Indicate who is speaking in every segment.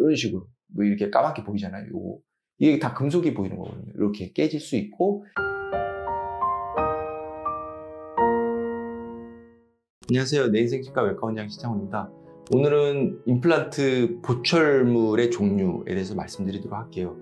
Speaker 1: 이런 식으로 뭐 이렇게 까맣게 보이잖아요. 요거 이게 다 금속이 보이는 거거든요. 이렇게 깨질 수 있고. 안녕하세요. 내 인생 치과 외과 원장 신창호입니다. 오늘은 임플란트 보철물의 종류에 대해서 말씀드리도록 할게요.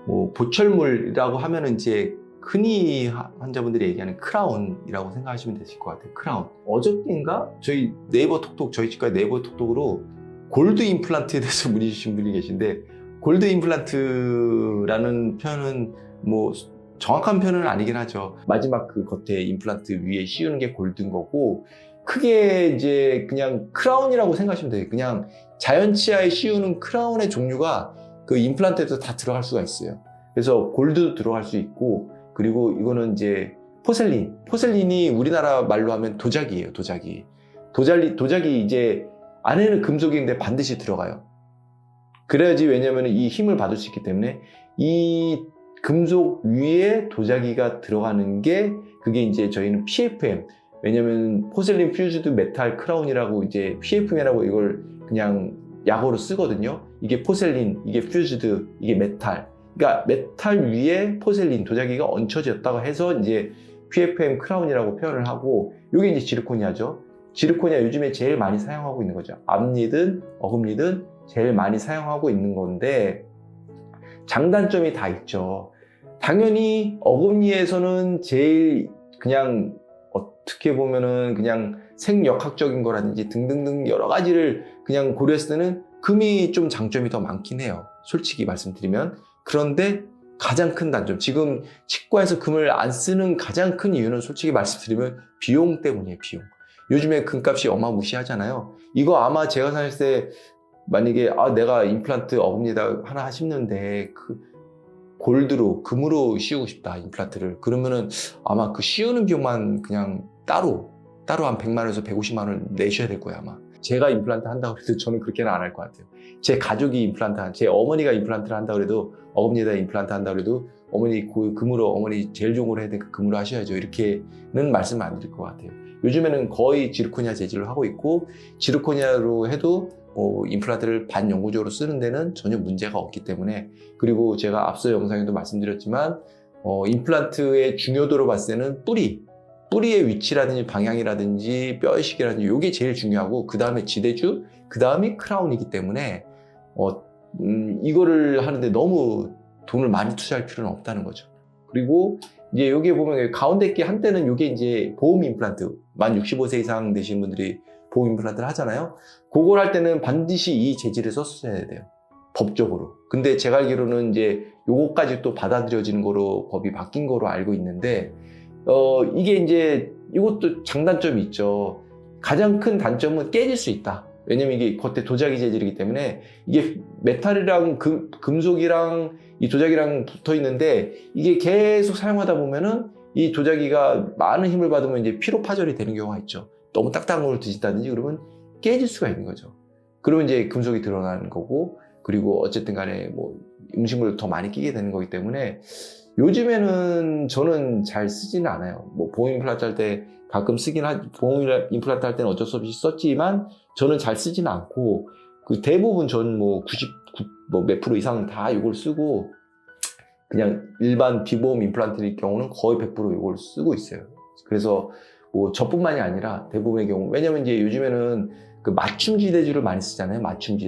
Speaker 1: 뭐 보철물이라고 하면은 이제 흔히 환자분들이 얘기하는 크라운이라고 생각하시면 되실 것 같아요. 크라운. 어저께인가 저희 네이버 톡톡, 저희 치과 네이버 톡톡으로 골드 임플란트에 대해서 문의 주신 분이 계신데, 골드 임플란트라는 표현은 뭐 정확한 표현은 아니긴 하죠. 마지막 그 겉에 임플란트 위에 씌우는 게 골드인 거고, 크게 이제 그냥 크라운이라고 생각하시면 돼요. 그냥 자연 치아에 씌우는 크라운의 종류가 그 임플란트에도 다 들어갈 수가 있어요. 그래서 골드도 들어갈 수 있고, 그리고 이거는 이제 포셀린. 포셀린이 우리나라 말로 하면 도자기예요. 도자기. 도자기 이제 안에는 금속인데 반드시 들어가요. 그래야지, 왜냐면 이 힘을 받을 수 있기 때문에 이 금속 위에 도자기가 들어가는 게, 그게 이제 저희는 PFM. 왜냐면 포셀린 퓨즈드 메탈 크라운이라고 이제 PFM이라고 이걸 그냥 약어로 쓰거든요. 이게 포셀린, 이게 퓨즈드, 이게 메탈. 그러니까 메탈 위에 포셀린, 도자기가 얹혀졌다고 해서 이제 PFM 크라운이라고 표현을 하고, 이게 이제 지르코니아죠. 지르코니아 요즘에 제일 많이 사용하고 있는 거죠. 앞니든 어금니든 제일 많이 사용하고 있는 건데, 장단점이 다 있죠. 당연히 어금니에서는 제일 그냥 어떻게 보면은 그냥 생역학적인 거라든지 등등등 여러 가지를 그냥 고려했을 때는 금이 좀 장점이 더 많긴 해요. 솔직히 말씀드리면. 그런데 가장 큰 단점, 지금 치과에서 금을 안 쓰는 가장 큰 이유는 솔직히 말씀드리면 비용 때문이에요. 비용. 요즘에 금값이 어마무시하잖아요. 이거 아마 제가 생각했을 때 만약에 내가 임플란트 어금니에다 하나 심는데 그 골드로, 금으로 씌우고 싶다, 임플란트를. 그러면은 아마 그 씌우는 비용만 그냥 따로 한 100만 원에서 150만 원 내셔야 될 거예요, 아마. 제가 임플란트 한다고 해도 저는 그렇게는 안 할 것 같아요. 제 가족이 임플란트, 제 어머니가 임플란트를 한다고 해도, 어금니에다 임플란트 한다고 해도 어머니 금으로, 어머니 제일 좋은 걸 해야 되니까 금으로 하셔야죠. 이렇게는 말씀을 안 드릴 것 같아요. 요즘에는 거의 지르코니아 재질로 하고 있고, 지르코니아로 해도 임플란트를 반영구적으로 쓰는 데는 전혀 문제가 없기 때문에. 그리고 제가 앞서 영상에도 말씀드렸지만 임플란트의 중요도로 봤을 때는 뿌리의 위치라든지 방향이라든지 뼈의식이라든지 이게 제일 중요하고, 그 다음에 지대주, 그 다음이 크라운이기 때문에 이거를 하는데 너무 돈을 많이 투자할 필요는 없다는 거죠. 그리고 이제 여기 보면 가운데 게 한때는 이게 이제 보험 임플란트, 만 65세 이상 되신 분들이 보험 임플란트를 하잖아요. 그걸 할 때는 반드시 이 재질을 썼어야 돼요, 법적으로. 근데 제가 알기로는 이제 요거까지 또 받아들여지는 거로 법이 바뀐 거로 알고 있는데, 이게 이제 이것도 장단점이 있죠. 가장 큰 단점은 깨질 수 있다. 왜냐면 이게 겉에 도자기 재질이기 때문에, 이게 메탈이랑 금속이랑 이 도자기랑 붙어 있는데, 이게 계속 사용하다 보면은 이 도자기가 많은 힘을 받으면 이제 피로 파절이 되는 경우가 있죠. 너무 딱딱한 걸 드신다든지 그러면 깨질 수가 있는 거죠. 그러면 이제 금속이 드러나는 거고, 그리고 어쨌든 간에 뭐 음식물을 더 많이 끼게 되는 거기 때문에 요즘에는 저는 잘 쓰지는 않아요. 뭐 보험 임플란트 할 때 가끔 쓰긴 보험 임플란트 할 때는 어쩔 수 없이 썼지만 저는 잘 쓰지는 않고, 그 대부분 저는 뭐 99 몇 프로 이상 다 이걸 쓰고, 그냥 일반 비보험 임플란트일 경우는 거의 100% 이걸 쓰고 있어요. 그래서 뭐 저뿐만이 아니라 대부분의 경우, 왜냐면 이제 요즘에는 그 맞춤 지대주를 많이 쓰잖아요. 맞춤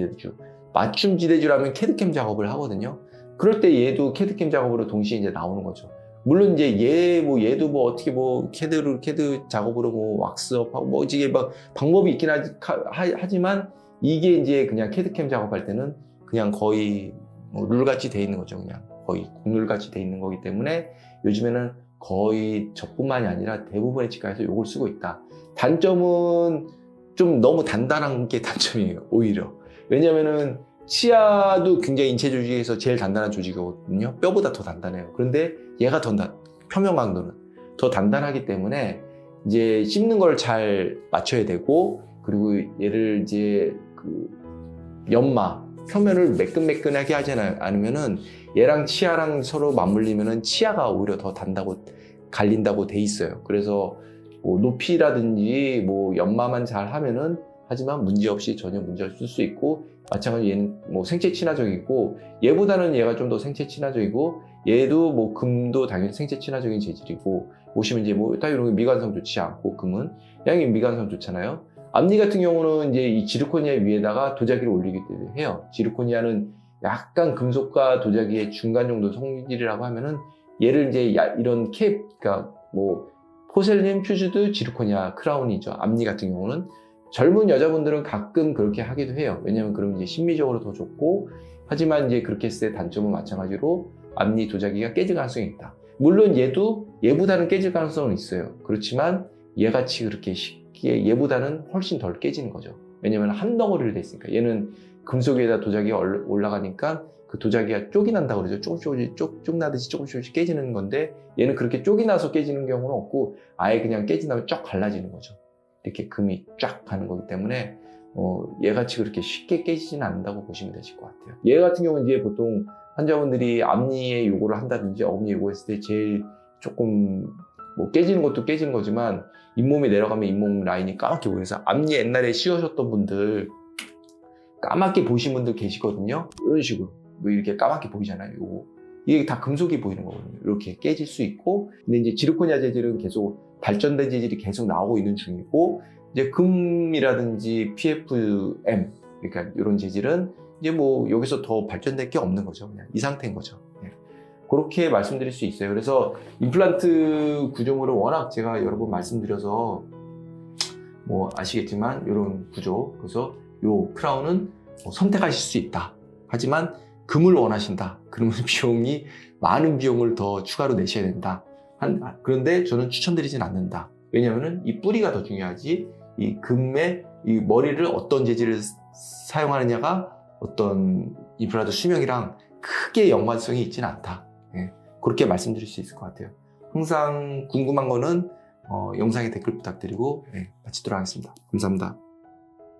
Speaker 1: 지대주라면 캐드캠 작업을 하거든요. 그럴 때 얘도 캐드캠 작업으로 동시에 이제 나오는 거죠. 물론 이제 얘도 뭐 어떻게 뭐 캐드 작업으로 뭐 왁스업하고 뭐 이게 막 방법이 있긴 하지만, 이게 이제 그냥 캐드캠 작업할 때는 그냥 거의 뭐 룰같이 돼 있는 거죠. 그냥 거의 국룰같이 돼 있는 거기 때문에 요즘에는 거의 저뿐만이 아니라 대부분의 치과에서 이걸 쓰고 있다. 단점은 좀 너무 단단한 게 단점이에요, 오히려. 왜냐면은 치아도 굉장히 인체 조직에서 제일 단단한 조직이거든요. 뼈보다 더 단단해요. 그런데 얘가 표면 강도는 더 단단하기 때문에 이제 씹는 걸 잘 맞춰야 되고, 그리고 얘를 이제 그 연마, 표면을 매끈매끈하게 하지 않으면은 얘랑 치아랑 서로 맞물리면은 치아가 오히려 더 갈린다고 돼 있어요. 그래서 뭐 높이라든지 뭐 연마만 잘 하면은 하지만 문제없이 전혀 문제없이 쓸 수 있고, 마찬가지로 얘는 뭐 생체 친화적이고, 얘보다는 얘가 좀 더 생체 친화적이고, 얘도 뭐 금도 당연히 생체 친화적인 재질이고, 보시면 이제 뭐 다 이런 게 미관성 좋지 않고, 금은 양이 미관성 좋잖아요. 암니 같은 경우는 이제 이 지르코니아 위에다가 도자기를 올리기도 해요. 지르코니아는 약간 금속과 도자기의 중간 정도 성질이라고 하면은, 얘를 이제 이런 그러니까 뭐 포셀린 퓨즈드 지르코니아 크라운이죠. 암니 같은 경우는 젊은 여자분들은 가끔 그렇게 하기도 해요. 왜냐면 그러면 이제 심미적으로 더 좋고, 하지만 이제 그렇게 했을 때 단점은 마찬가지로 앞니 도자기가 깨질 가능성이 있다. 물론 얘보다는 깨질 가능성은 있어요. 그렇지만 얘같이 그렇게 쉽게 얘보다는 훨씬 덜 깨지는 거죠. 왜냐면 한 덩어리를 됐으니까. 얘는 금속 위에다 도자기가 올라가니까 그 도자기가 쪽이 난다고 그러죠. 쪽 나듯이 조금씩 깨지는 건데, 얘는 그렇게 쪽이 나서 깨지는 경우는 없고 아예 그냥 깨진 다음에 쫙 갈라지는 거죠. 이렇게 금이 쫙 가는 거기 때문에 얘같이 그렇게 쉽게 깨지지는 않는다고 보시면 되실 것 같아요. 얘 같은 경우는 이제 보통 환자분들이 앞니에 요거를 한다든지 어금니에 요거 했을 때 제일 조금 뭐 깨지는 것도 깨지는 거지만, 잇몸에 내려가면 잇몸 라인이 까맣게 보여서, 앞니 옛날에 씌우셨던 분들 까맣게 보신 분들 계시거든요. 이런 식으로 뭐 이렇게 까맣게 보이잖아요. 요거 이게 다 금속이 보이는 거거든요. 이렇게 깨질 수 있고, 근데 이제 지르코니아 재질은 계속 발전된 재질이 계속 나오고 있는 중이고, 이제 금이라든지 PFM, 그러니까 이런 재질은 이제 뭐 여기서 더 발전될 게 없는 거죠. 그냥 이 상태인 거죠. 예. 그렇게 말씀드릴 수 있어요. 그래서 임플란트 구조물을 워낙 제가 여러 번 말씀드려서 뭐 아시겠지만 이런 구조, 그래서 요 크라운은 선택하실 수 있다. 하지만 금을 원하신다. 그러면 비용이 많은 비용을 더 추가로 내셔야 된다. 그런데 저는 추천드리진 않는다. 왜냐하면 이 뿌리가 더 중요하지, 이 금의 이 머리를 어떤 재질을 사용하느냐가 어떤 임플란트 수명이랑 크게 연관성이 있지는 않다. 예, 그렇게 말씀드릴 수 있을 것 같아요. 항상 궁금한 거는 영상에 댓글 부탁드리고 마치도록 하겠습니다. 감사합니다.